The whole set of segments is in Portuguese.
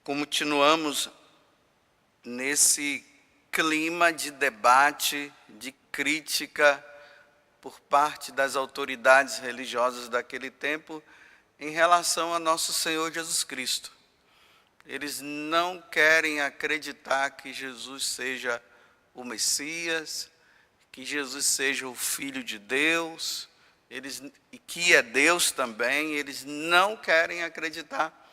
Continuamos nesse clima de debate, de crítica por parte das autoridades religiosas daquele tempo em relação a nosso Senhor Jesus Cristo. Eles não querem acreditar que Jesus seja o Messias, que Jesus seja o Filho de Deus, e que é Deus também, eles não querem acreditar.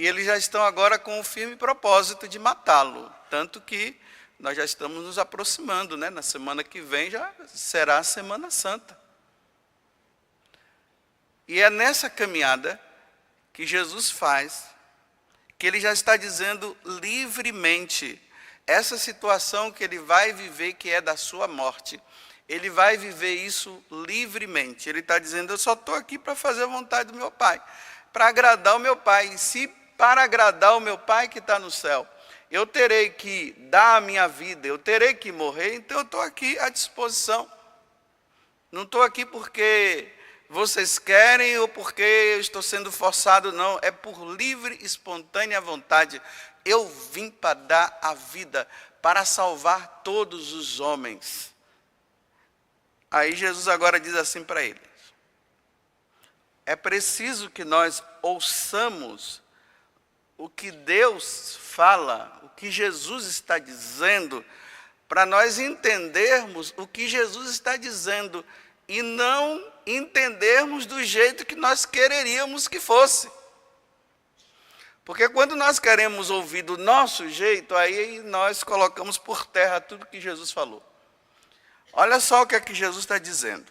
E eles já estão agora com o firme propósito de matá-lo, tanto que nós já estamos nos aproximando, né? Na semana que vem já será a Semana Santa. E é nessa caminhada que Jesus faz, que ele já está dizendo livremente, essa situação que ele vai viver, que é da sua morte, ele vai viver isso livremente. Ele está dizendo, eu só estou aqui para fazer a vontade do meu Pai, para agradar o meu Pai. E se para agradar o meu Pai que está no céu, eu terei que dar a minha vida, eu terei que morrer, então eu estou aqui à disposição. Não estou aqui porque vocês querem ou porque eu estou sendo forçado, não. É por livre, espontânea vontade. Eu vim para dar a vida, para salvar todos os homens. Aí Jesus agora diz assim para eles: é preciso que nós ouçamos o que Deus fala, o que Jesus está dizendo, para nós entendermos o que Jesus está dizendo e não entendermos do jeito que nós quereríamos que fosse. Porque quando nós queremos ouvir do nosso jeito, aí nós colocamos por terra tudo que Jesus falou. Olha só o que é que Jesus está dizendo.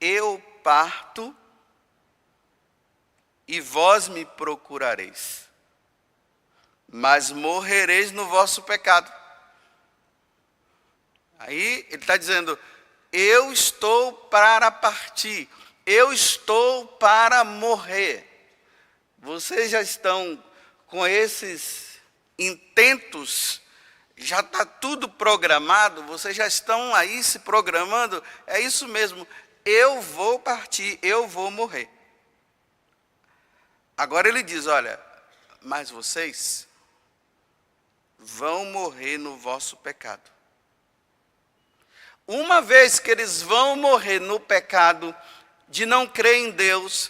Eu parto e vós me procurareis, mas morrereis no vosso pecado. Aí ele está dizendo, eu estou para partir, eu estou para morrer. Vocês já estão com esses intentos, já está tudo programado, vocês já estão aí se programando, é isso mesmo, eu vou partir, eu vou morrer. Agora ele diz, olha, mas vocês vão morrer no vosso pecado. Uma vez que eles vão morrer no pecado, de não crer em Deus,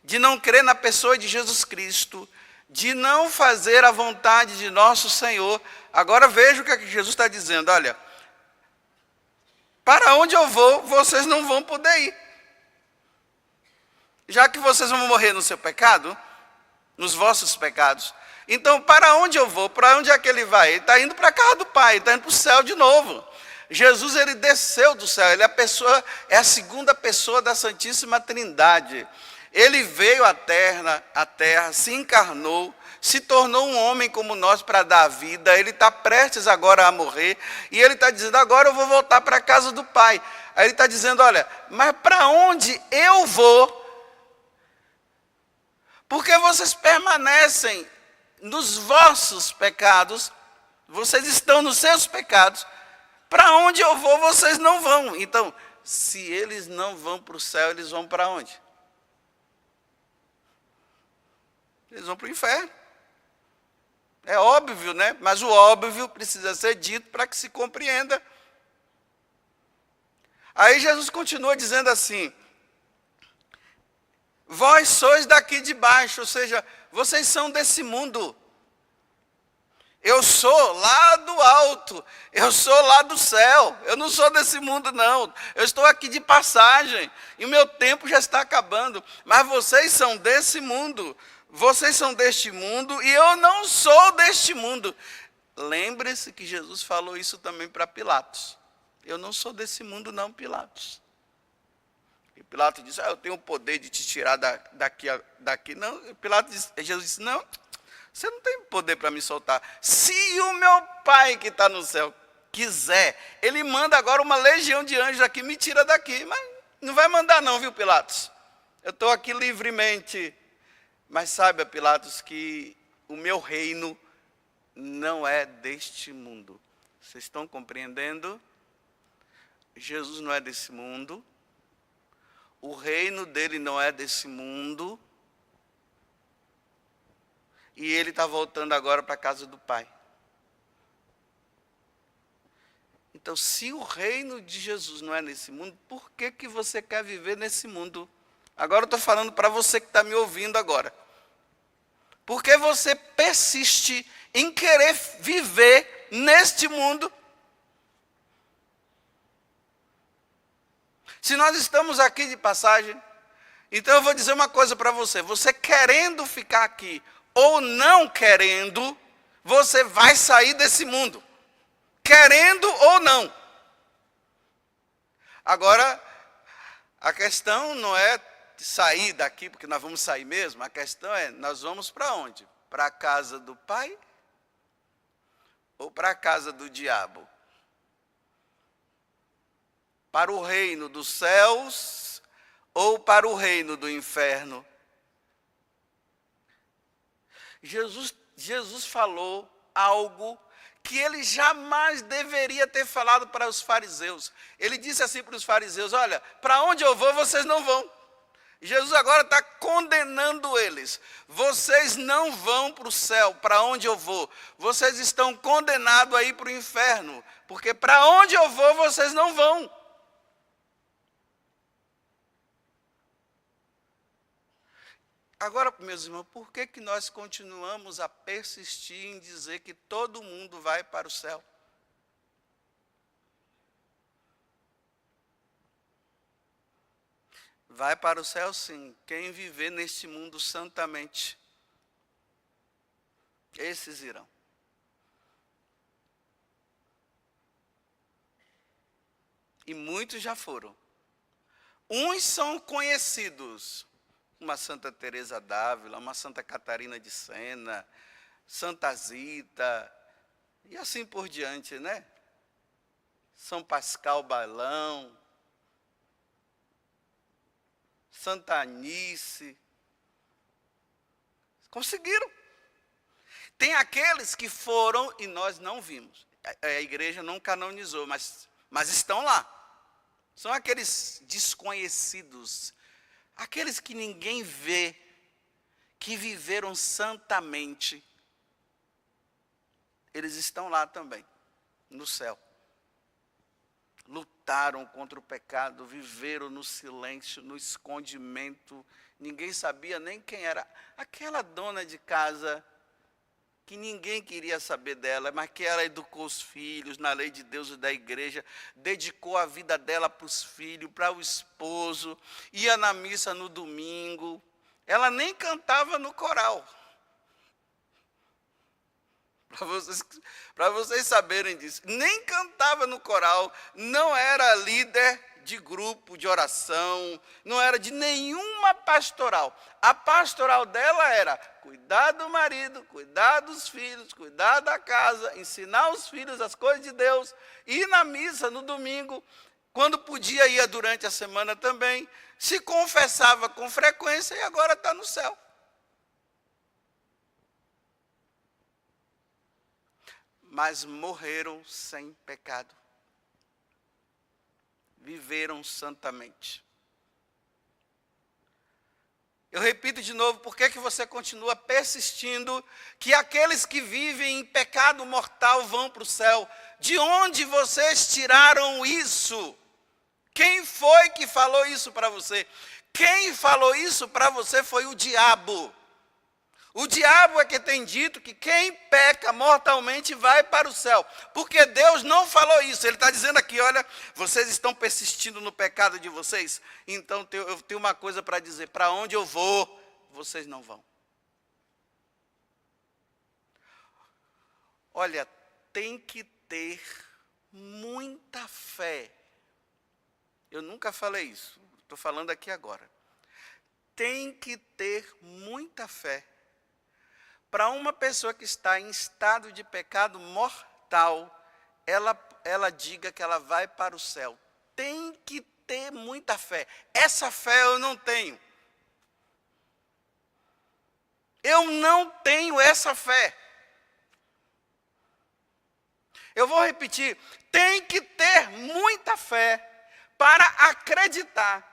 de não crer na pessoa de Jesus Cristo, de não fazer a vontade de nosso Senhor, agora veja o que é que Jesus está dizendo, olha, para onde eu vou, vocês não vão poder ir. Já que vocês vão morrer no seu pecado, nos vossos pecados, então para onde eu vou? Para onde é que ele vai? Ele está indo para a casa do Pai, ele está indo para o céu de novo. Jesus, ele desceu do céu, ele é a segunda pessoa da Santíssima Trindade. Ele veio à terra, se encarnou, se tornou um homem como nós para dar a vida, ele está prestes agora a morrer, e ele está dizendo, agora eu vou voltar para a casa do Pai. Aí ele está dizendo, olha, mas para onde eu vou? Porque vocês permanecem nos vossos pecados, vocês estão nos seus pecados, para onde eu vou, vocês não vão. Então, se eles não vão para o céu, eles vão para onde? Eles vão para o inferno. É óbvio, né? Mas o óbvio precisa ser dito para que se compreenda. Aí Jesus continua dizendo assim, vós sois daqui de baixo, ou seja, vocês são desse mundo. Eu sou lá do alto, eu sou lá do céu, eu não sou desse mundo não, eu estou aqui de passagem, e o meu tempo já está acabando, mas vocês são desse mundo, vocês são deste mundo, e eu não sou deste mundo. Lembre-se que Jesus falou isso também para Pilatos, eu não sou desse mundo não, Pilatos. E Pilatos disse, eu tenho o poder de te tirar daqui. Não, Jesus disse, não, você não tem poder para me soltar. Se o meu Pai que está no céu quiser, ele manda agora uma legião de anjos aqui, me tira daqui. Mas não vai mandar não, viu, Pilatos? Eu estou aqui livremente. Mas saiba, Pilatos, que o meu reino não é deste mundo. Vocês estão compreendendo? Jesus não é desse mundo. O reino dele não é desse mundo. E ele está voltando agora para a casa do Pai. Então, se o reino de Jesus não é nesse mundo, por que você quer viver nesse mundo? Agora eu estou falando para você que está me ouvindo agora. Por que você persiste em querer viver neste mundo? Se nós estamos aqui de passagem, então eu vou dizer uma coisa para você. Você querendo ficar aqui ou não querendo, você vai sair desse mundo. Querendo ou não. Agora, a questão não é sair daqui, porque nós vamos sair mesmo. A questão é, nós vamos para onde? Para a casa do Pai ou para a casa do diabo? Para o reino dos céus ou para o reino do inferno? Jesus falou algo que ele jamais deveria ter falado para os fariseus. Ele disse assim para os fariseus: olha, para onde eu vou, vocês não vão. Jesus agora está condenando eles. Vocês não vão para o céu, para onde eu vou. Vocês estão condenados a ir para o inferno, porque para onde eu vou, vocês não vão. Agora, meus irmãos, por que nós continuamos a persistir em dizer que todo mundo vai para o céu? Vai para o céu, sim, quem viver neste mundo santamente. Esses irão. E muitos já foram. Uns são conhecidos. Uma Santa Teresa d'Ávila, uma Santa Catarina de Sena, Santa Zita, e assim por diante, né? São Pascal Bailão, Santa Anice. Conseguiram. Tem aqueles que foram e nós não vimos. A igreja não canonizou, mas estão lá. São aqueles desconhecidos, aqueles que ninguém vê, que viveram santamente, eles estão lá também, no céu. Lutaram contra o pecado, viveram no silêncio, no escondimento, ninguém sabia nem quem era. Aquela dona de casa, que ninguém queria saber dela, mas que ela educou os filhos na lei de Deus e da igreja, dedicou a vida dela para os filhos, para o esposo, ia na missa no domingo, ela nem cantava no coral. Para vocês saberem disso, nem cantava no coral, não era líder de grupo de oração, não era de nenhuma pastoral. A pastoral dela era cuidar do marido, cuidar dos filhos, cuidar da casa, ensinar os filhos as coisas de Deus, ir na missa no domingo, quando podia ia durante a semana também, se confessava com frequência e agora está no céu. Mas morreram sem pecado. Viveram santamente. Eu repito de novo, por que você continua persistindo que aqueles que vivem em pecado mortal vão para o céu? De onde vocês tiraram isso? Quem foi que falou isso para você? Quem falou isso para você foi o diabo. O diabo é que tem dito que quem peca mortalmente vai para o céu. Porque Deus não falou isso. Ele está dizendo aqui, olha, vocês estão persistindo no pecado de vocês. Então eu tenho uma coisa para dizer. Para onde eu vou, vocês não vão. Olha, tem que ter muita fé. Eu nunca falei isso. Estou falando aqui agora. Tem que ter muita fé. Para uma pessoa que está em estado de pecado mortal, ela diga que ela vai para o céu. Tem que ter muita fé. Essa fé eu não tenho. Eu não tenho essa fé. Eu vou repetir. Tem que ter muita fé para acreditar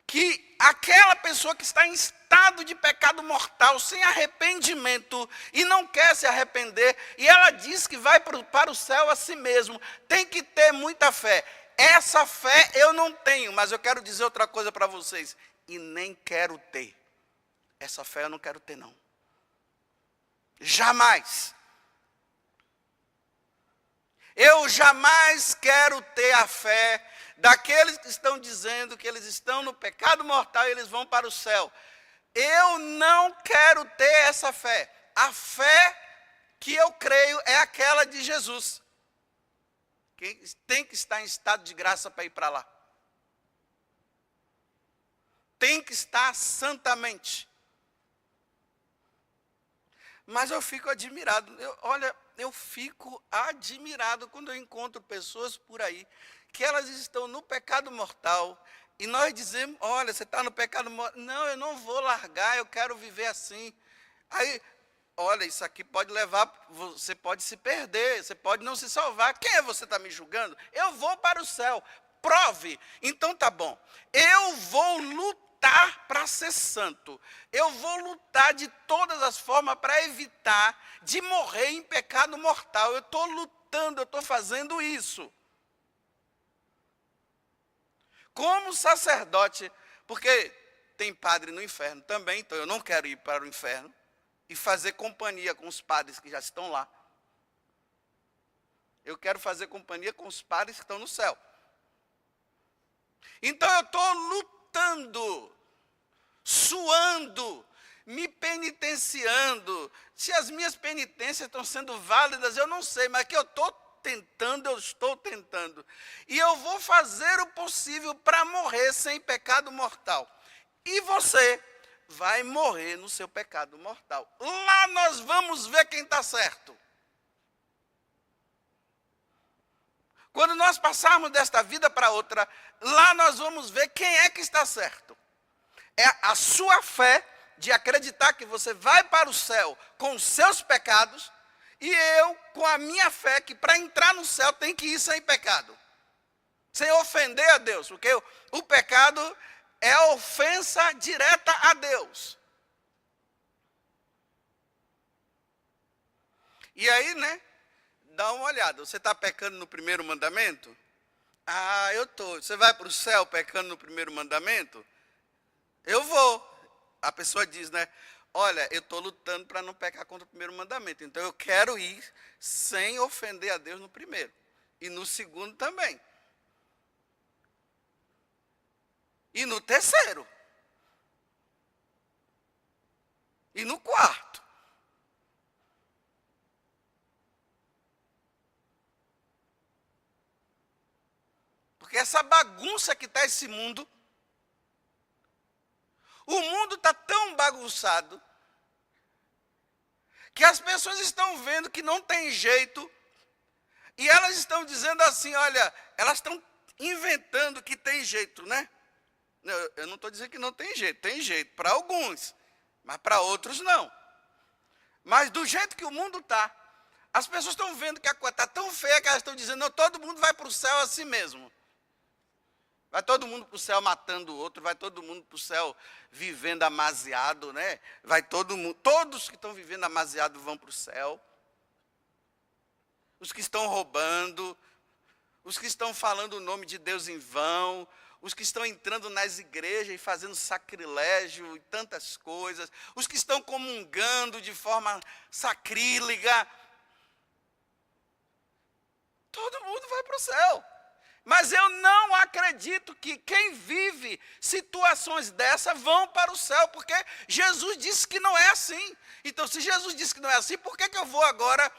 que aquela pessoa que está em estado estado de pecado mortal, sem arrependimento, e não quer se arrepender, e ela diz que vai para o céu a si mesmo, tem que ter muita fé. Essa fé eu não tenho, mas eu quero dizer outra coisa para vocês, e nem quero ter. Essa fé eu não quero ter, não. Jamais. Eu jamais quero ter a fé daqueles que estão dizendo que eles estão no pecado mortal e eles vão para o céu. Eu não quero ter essa fé. A fé que eu creio é aquela de Jesus. Quem tem que estar em estado de graça para ir para lá. Tem que estar santamente. Mas eu fico admirado. Eu fico admirado quando eu encontro pessoas por aí que elas estão no pecado mortal e nós dizemos, olha, você está no pecado mortal. Não, eu não vou largar, eu quero viver assim. Aí, olha, isso aqui pode levar, você pode se perder, você pode não se salvar. Quem é você está me julgando? Eu vou para o céu. Prove. Então tá bom. Eu vou lutar para ser santo. Eu vou lutar de todas as formas para evitar de morrer em pecado mortal. Eu estou lutando, eu estou fazendo isso. Como sacerdote, porque tem padre no inferno também, então eu não quero ir para o inferno e fazer companhia com os padres que já estão lá. Eu quero fazer companhia com os padres que estão no céu. Então eu estou lutando, suando, me penitenciando. Se as minhas penitências estão sendo válidas, eu não sei, mas que eu estou tentando, eu estou tentando. E eu vou fazer o possível para morrer sem pecado mortal. E você vai morrer no seu pecado mortal. Lá nós vamos ver quem está certo. Quando nós passarmos desta vida para outra, lá nós vamos ver quem é que está certo. É a sua fé de acreditar que você vai para o céu com os seus pecados, e eu com a minha fé que para entrar no céu tem que ir sem pecado. Sem ofender a Deus, porque o pecado é a ofensa direta a Deus. E aí, né, dá uma olhada, você está pecando no primeiro mandamento? Ah, eu estou. Você vai para o céu pecando no primeiro mandamento? Eu vou. A pessoa diz, né? Olha, eu estou lutando para não pecar contra o primeiro mandamento. Então eu quero ir sem ofender a Deus no primeiro. E no segundo também. E no terceiro. E no quarto. Porque essa bagunça que está esse mundo, o mundo está tão bagunçado que as pessoas estão vendo que não tem jeito e elas estão dizendo assim, olha, elas estão inventando que tem jeito, né? Eu não estou dizendo que não tem jeito para alguns, mas para outros não. Mas do jeito que o mundo está, as pessoas estão vendo que a coisa está tão feia que elas estão dizendo, não, todo mundo vai para o céu assim mesmo. Vai todo mundo para o céu matando o outro, vai todo mundo para o céu vivendo amasiado, né? Vai todo mundo, todos que estão vivendo amasiado vão para o céu. Os que estão roubando, os que estão falando o nome de Deus em vão, os que estão entrando nas igrejas e fazendo sacrilégio e tantas coisas, os que estão comungando de forma sacrílega. Todo mundo vai para o céu. Mas eu não acredito que quem vive situações dessas vão para o céu, porque Jesus disse que não é assim. Então, se Jesus disse que não é assim, por que eu vou agora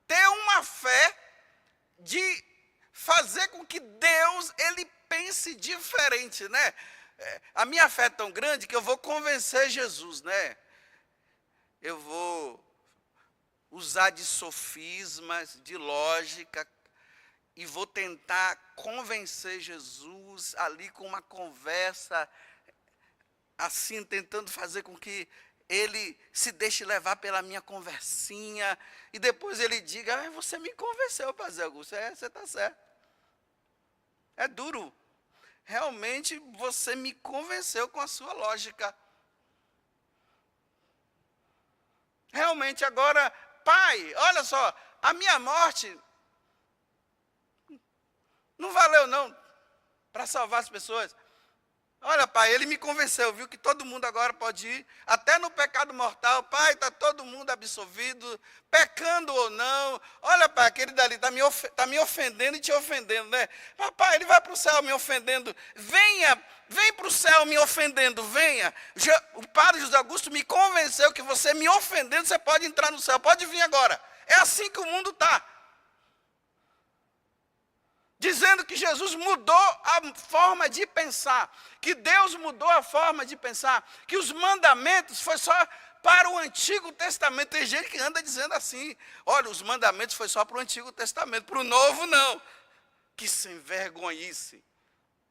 ter uma fé de fazer com que Deus, ele pense diferente, né? A minha fé é tão grande que eu vou convencer Jesus, né? Eu vou usar de sofismas, de lógica, e vou tentar convencer Jesus ali com uma conversa, assim, tentando fazer com que ele se deixe levar pela minha conversinha, e depois ele diga, você me convenceu, Padre Augusto, você está certo. É duro. Realmente você me convenceu com a sua lógica. Realmente agora, Pai, olha só, a minha morte não valeu não para salvar as pessoas. Olha, Pai, ele me convenceu, viu, que todo mundo agora pode ir, até no pecado mortal. Pai, está todo mundo absolvido, pecando ou não. Olha, Pai, aquele dali está me ofendendo e te ofendendo, né? Papai, ele vai para o céu me ofendendo. Vem para o céu me ofendendo, venha. O Padre José Augusto me convenceu que você me ofendendo, você pode entrar no céu, pode vir agora. É assim que o mundo está. Dizendo que Jesus mudou a forma de pensar, que Deus mudou a forma de pensar, que os mandamentos foi só para o Antigo Testamento. Tem gente que anda dizendo assim, olha, os mandamentos foi só para o Antigo Testamento, para o Novo não. Que sem vergonhice.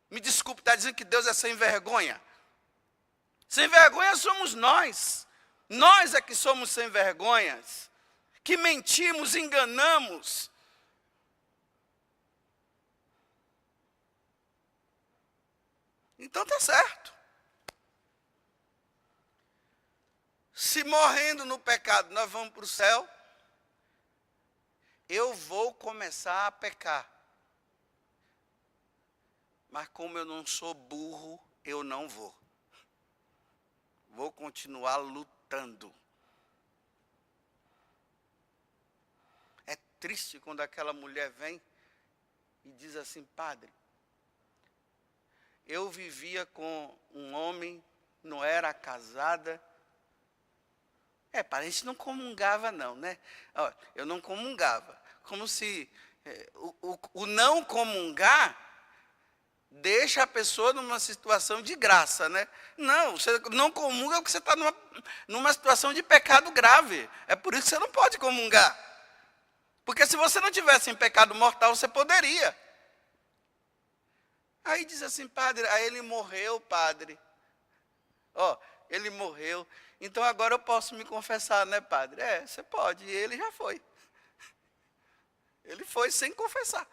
Me desculpe, está dizendo que Deus é sem vergonha. Sem vergonha somos nós. Nós é que somos sem vergonhas, que mentimos, enganamos. Então está certo. Se morrendo no pecado nós vamos para o céu, eu vou começar a pecar. Mas como eu não sou burro, eu não vou. Vou continuar lutando. É triste quando aquela mulher vem e diz assim, padre, eu vivia com um homem, não era casada. A gente não comungava não, né? Eu não comungava. Como se o não comungar deixa a pessoa numa situação de graça, né? Não, você não comunga porque você está numa situação de pecado grave. É por isso que você não pode comungar. Porque se você não tivesse em pecado mortal, você poderia. Aí diz assim, padre, aí ele morreu, padre. Ele morreu. Então agora eu posso me confessar, né, padre? Você pode. E ele já foi. Ele foi sem confessar.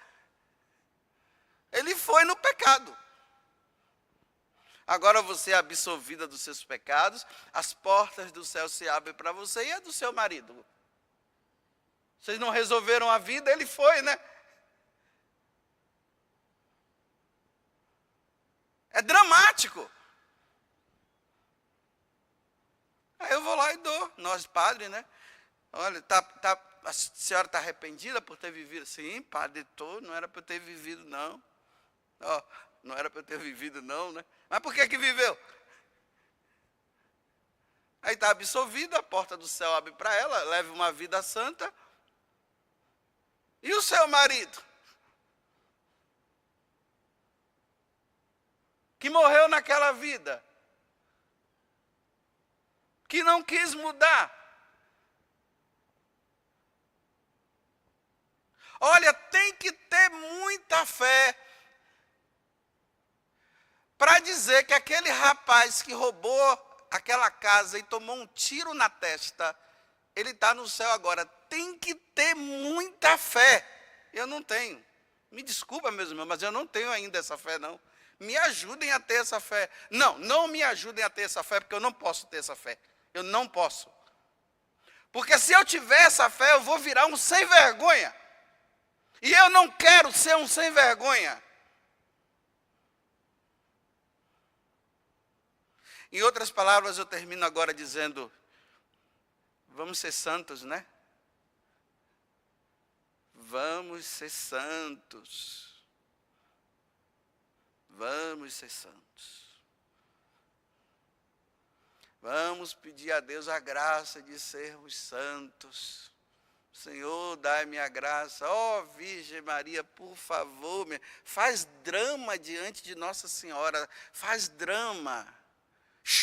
Ele foi no pecado. Agora você é absolvida dos seus pecados, as portas do céu se abrem para você e a do seu marido. Vocês não resolveram a vida, ele foi, né? É dramático. Aí eu vou lá e dou. Nós, padre, né? Olha, a senhora está arrependida por ter vivido? Sim, padre, estou. Não era para eu ter vivido, não. Não era para eu ter vivido, não, né? Mas por que viveu? Aí está absolvida, a porta do céu abre para ela, leva uma vida santa. E o seu marido? Que morreu naquela vida, que não quis mudar. Olha, tem que ter muita fé para dizer que aquele rapaz que roubou aquela casa e tomou um tiro na testa, ele está no céu agora. Tem que ter muita fé. Eu não tenho. Me desculpa, meus irmãos, mas eu não tenho ainda essa fé, não. Me ajudem a ter essa fé. Não me ajudem a ter essa fé, porque eu não posso ter essa fé. Eu não posso. Porque se eu tiver essa fé, eu vou virar um sem vergonha. E eu não quero ser um sem vergonha. Em outras palavras, eu termino agora dizendo, vamos ser santos, né? Vamos ser santos. Vamos ser santos. Vamos pedir a Deus a graça de sermos santos. Senhor, dai-me a graça. Virgem Maria, por favor, faz drama diante de Nossa Senhora. Faz drama.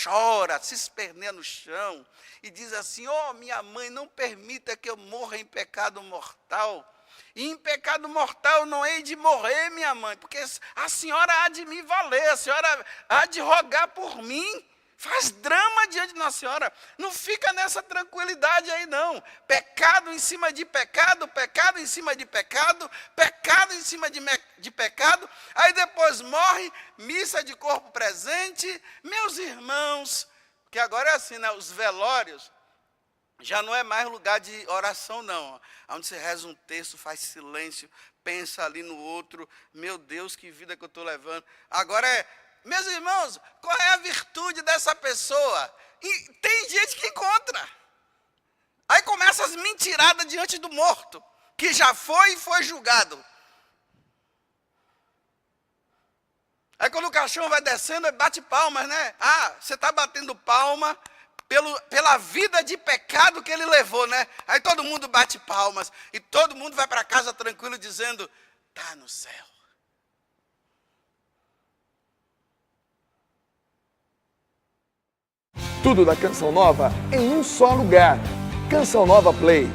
Chora, se esperneia no chão. E diz assim, minha mãe, não permita que eu morra em pecado mortal. E em pecado mortal não hei de morrer, minha mãe, porque a senhora há de me valer, a senhora há de rogar por mim. Faz drama diante de Nossa Senhora. Não fica nessa tranquilidade aí, não. Pecado em cima de pecado, pecado em cima de pecado, pecado em cima de pecado. Aí depois morre, missa de corpo presente. Meus irmãos, que agora é assim, né? Os velórios. Já não é mais lugar de oração, não. Onde você reza um texto, faz silêncio, pensa ali no outro. Meu Deus, que vida que eu estou levando. Agora meus irmãos, qual é a virtude dessa pessoa? E tem gente que encontra. Aí começa as mentiradas diante do morto, que já foi e foi julgado. Aí quando o caixão vai descendo, bate palmas, né? Ah, você está batendo palma pela vida de pecado que ele levou, né? Aí todo mundo bate palmas e todo mundo vai para casa tranquilo dizendo, está no céu. Tudo da Canção Nova em um só lugar. Canção Nova Play.